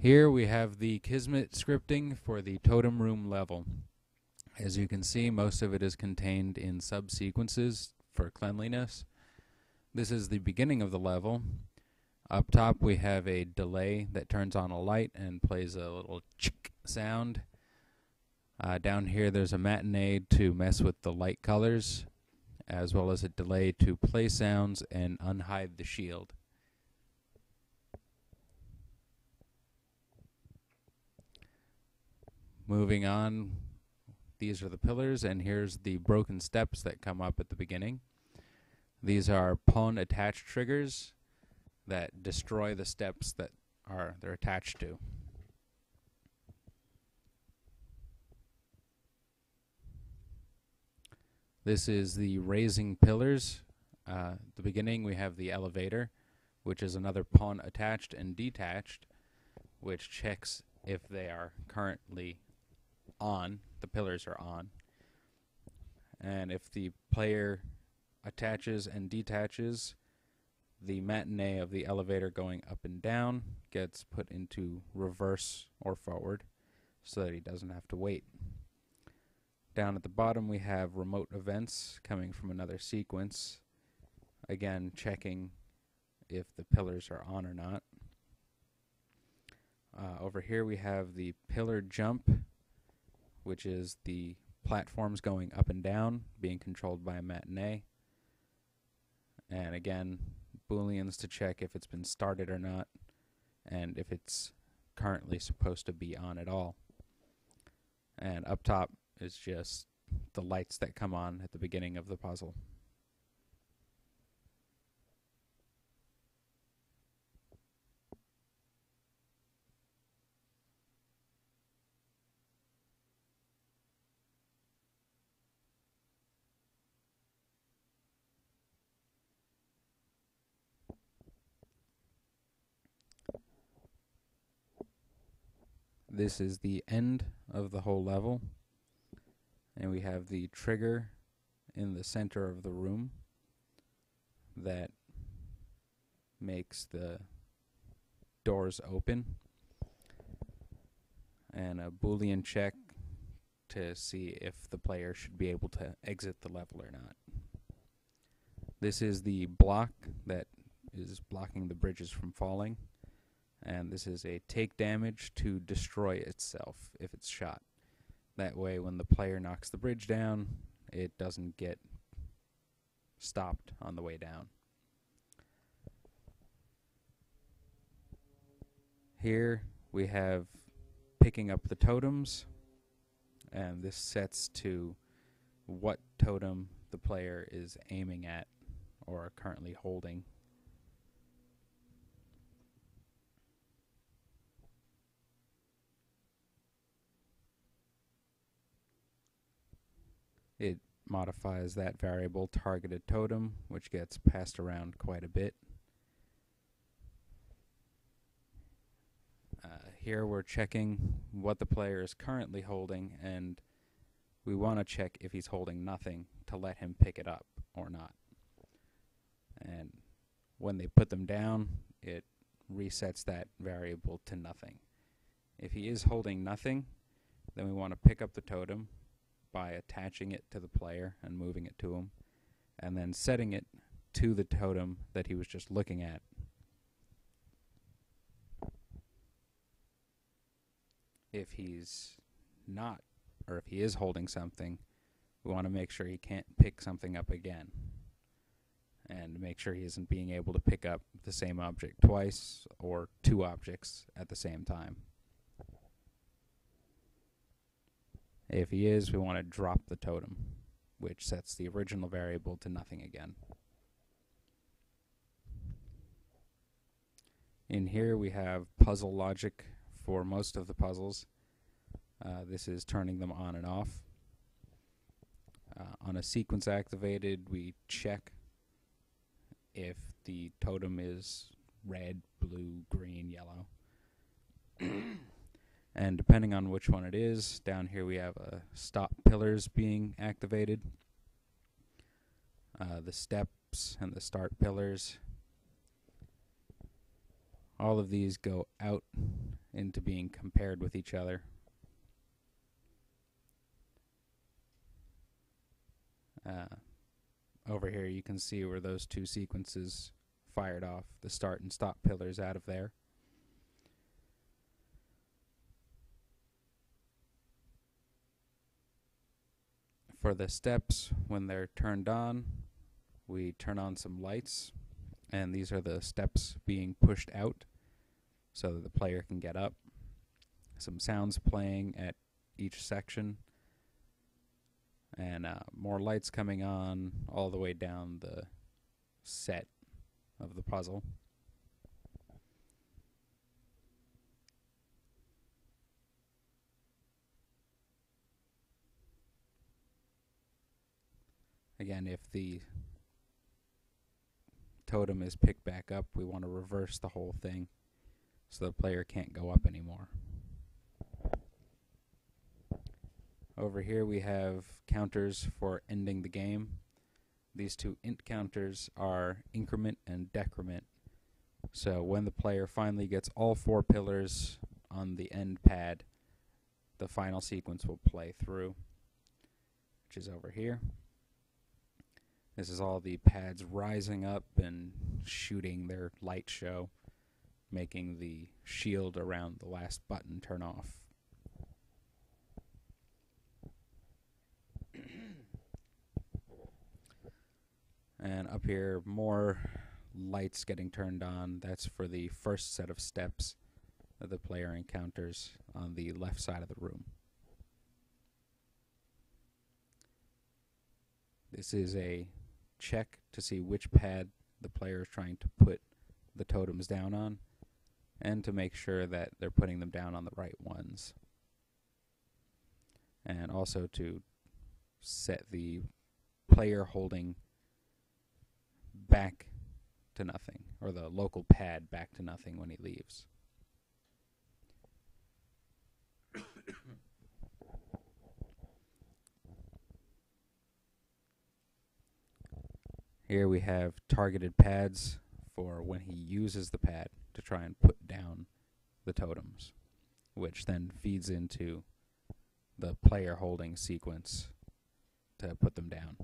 Here we have the kismet scripting for the totem room level. As you can see, most of it is contained in subsequences for cleanliness. This is the beginning of the level. Up top we have a delay that turns on a light and plays a little chick sound. Down here there's a matinee to mess with the light colors, as well as a delay to play sounds and unhide the shield. Moving on, these are the pillars, and here's the broken steps that come up at the beginning. These are pawn attached triggers that destroy the steps that they're attached to. This is the raising pillars. At the beginning we have the elevator, which is another pawn attached and detached, which checks if they are currently on, the pillars are on. And if the player attaches and detaches, the matinee of the elevator going up and down gets put into reverse or forward so that he doesn't have to wait. Down at the bottom we have remote events coming from another sequence, again checking if the pillars are on or not. Over here we have the pillar jump, which is the platforms going up and down being controlled by a matinee. And again, booleans to check if it's been started or not, and if it's currently supposed to be on at all. And up top is just the lights that come on at the beginning of the puzzle. This is the end of the whole level, and we have the trigger in the center of the room that makes the doors open, and a boolean check to see if the player should be able to exit the level or not. This is the block that is blocking the bridges from falling, and this is a take damage to destroy itself if it's shot. That way when the player knocks the bridge down, it doesn't get stopped on the way down. Here we have picking up the totems, and this sets to what totem the player is aiming at or currently holding. It modifies that variable targeted totem, which gets passed around quite a bit. Here we're checking what the player is currently holding, and we want to check if he's holding nothing to let him pick it up or not. And when they put them down, it resets that variable to nothing. If he is holding nothing, then we want to pick up the totem by attaching it to the player and moving it to him, and then setting it to the totem that he was just looking at. If he's not, or if he is holding something, we want to make sure he can't pick something up again, and make sure he isn't being able to pick up the same object twice or two objects at the same time. If he is, we want to drop the totem, which sets the original variable to nothing again. In here we have puzzle logic for most of the puzzles. This is turning them on and off. On a sequence activated, we check if the totem is red, blue, green, yellow. And depending on which one it is, down here we have stop pillars being activated, the steps and the start pillars. All of these go out into being compared with each other. Over here you can see where those two sequences fired off the start and stop pillars out of there. For the steps, when they're turned on, we turn on some lights, and these are the steps being pushed out so that the player can get up. Some sounds playing at each section, and more lights coming on all the way down the set of the puzzle. Again, if the totem is picked back up, we want to reverse the whole thing so the player can't go up anymore. Over here we have counters for ending the game. These two int counters are increment and decrement. So when the player finally gets all 4 pillars on the end pad, the final sequence will play through, which is over here. This is all the pads rising up and shooting their light show, making the shield around the last button turn off. And up here, more lights getting turned on. That's for the first set of steps that the player encounters on the left side of the room. This is a check to see which pad the player is trying to put the totems down on, and to make sure that they're putting them down on the right ones. And also to set the player holding back to nothing, or the local pad back to nothing when he leaves. Here we have targeted pads for when he uses the pad to try and put down the totems, which then feeds into the player holding sequence to put them down.